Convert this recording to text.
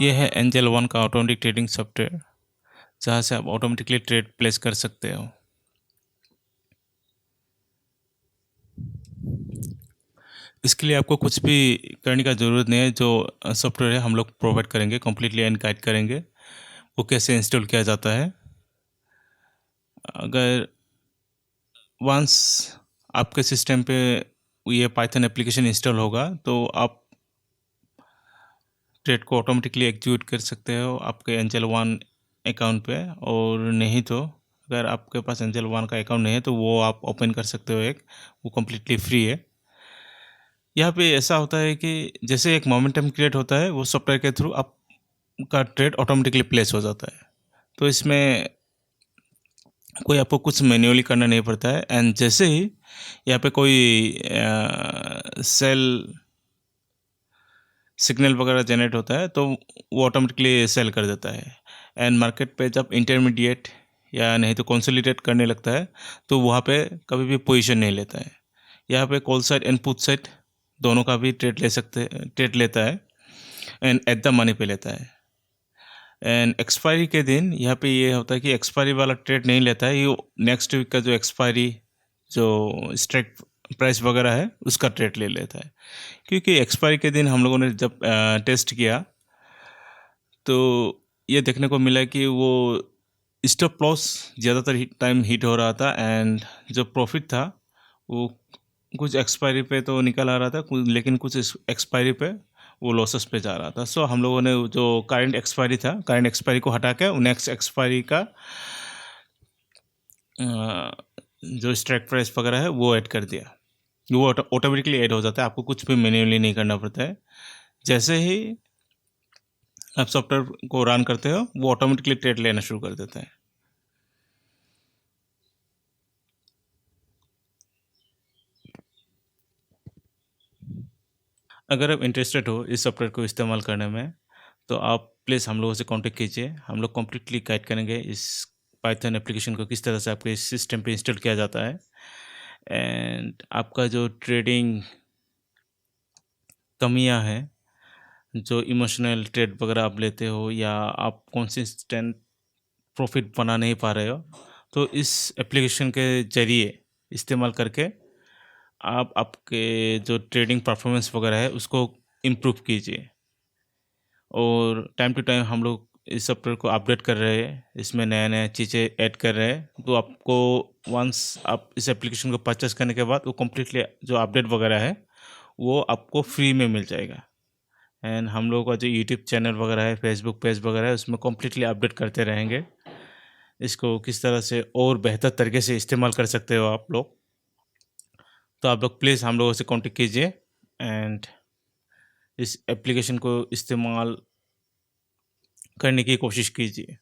ये है angel one का ऑटोमेटिक ट्रेडिंग सॉफ्टवेयर, जहाँ से आप ऑटोमेटिकली ट्रेड प्लेस कर सकते हो। इसके लिए आपको कुछ भी करने का ज़रूरत नहीं है। जो सॉफ्टवेयर है हम लोग प्रोवाइड करेंगे, कम्प्लीटली एंड गाइड करेंगे वो कैसे इंस्टॉल किया जाता है। अगर वंस आपके सिस्टम पे ये पाइथन एप्लीकेशन इंस्टॉल होगा तो आप ट्रेड को ऑटोमेटिकली एग्जीक्यूट कर सकते हो आपके एंजल वन अकाउंट पे। और नहीं तो अगर आपके पास एंजल वन का अकाउंट नहीं है तो वो आप ओपन कर सकते हो एक, वो कम्प्लीटली फ्री है। यहाँ पे ऐसा होता है कि जैसे एक मोमेंटम क्रिएट होता है वो सॉफ्टवेयर के थ्रू आपका ट्रेड ऑटोमेटिकली प्लेस हो जाता है। तो इसमें कोई आपको कुछ मैन्युअली करना नहीं पड़ता है। एंड जैसे ही यहाँ पे कोई सेल सिग्नल वगैरह जनरेट होता है तो वो ऑटोमेटिकली सेल कर देता है। एंड मार्केट पे जब इंटरमीडिएट या नहीं तो कंसोलिडेट करने लगता है तो वहाँ पे कभी भी पोजीशन नहीं लेता है। यहाँ पे call side and put side दोनों का भी ट्रेड लेता है एंड एट द मनी पे लेता है। एंड एक्सपायरी के दिन यहाँ पे ये होता है कि एक्सपायरी वाला ट्रेड नहीं लेता है, ये नेक्स्ट वीक का जो एक्सपायरी जो स्ट्राइक प्राइस वगैरह है उसका ट्रेड ले लेता है। क्योंकि एक्सपायरी के दिन हम लोगों ने जब टेस्ट किया तो ये देखने को मिला कि वो स्टॉप लॉस ज़्यादातर टाइम हिट हो रहा था एंड जो प्रॉफिट था वो कुछ एक्सपायरी पे तो निकल आ रहा था, लेकिन कुछ एक्सपायरी पे वो लॉसेस पे जा रहा था। सो हम लोगों ने जो करंट एक्सपायरी को हटा के नेक्स्ट एक्सपायरी का जो स्ट्राइक प्राइस वगैरह है वो ऐड कर दिया। वो ऑटोमेटिकली ऐड हो जाता है, आपको कुछ भी मैन्युअली नहीं करना पड़ता है। जैसे ही आप सॉफ्टवेयर को रन करते हो वो ऑटोमेटिकली ट्रेड लेना शुरू कर देता है। अगर आप इंटरेस्टेड हो इस सॉफ्टवेयर को इस्तेमाल करने में तो आप प्लीज़ हम लोगों से कांटेक्ट कीजिए। हम लोग कम्प्लीटली गाइड करेंगे इस पाइथन एप्लीकेशन को किस तरह से आपके सिस्टम पे इंस्टॉल किया जाता है। एंड आपका जो ट्रेडिंग कमियां हैं, जो इमोशनल ट्रेड वगैरह आप लेते हो या आप कंसिस्टेंट प्रॉफिट बना नहीं पा रहे हो, तो इस एप्लीकेशन के ज़रिए इस्तेमाल करके आप आपके जो ट्रेडिंग परफॉर्मेंस वगैरह है उसको इम्प्रूव कीजिए। और टाइम टू टाइम हम लोग इस सॉफ्टवेयर को अपडेट कर रहे हैं, इसमें नया नया चीज़ें ऐड कर रहे हैं। तो आपको वंस आप इस एप्लीकेशन को परचेस करने के बाद वो कम्प्लीटली जो अपडेट वगैरह है वो आपको फ्री में मिल जाएगा। एंड हम लोगों का जो यूट्यूब चैनल वगैरह है, फेसबुक पेज वगैरह है, उसमें कम्प्लीटली अपडेट करते रहेंगे। इसको किस तरह से और बेहतर तरीके से इस्तेमाल कर सकते हो आप लोग, तो आप लोग प्लीज़ हम लोगों से कांटेक्ट कीजिए एंड इस एप्लीकेशन को इस्तेमाल करने की कोशिश कीजिए।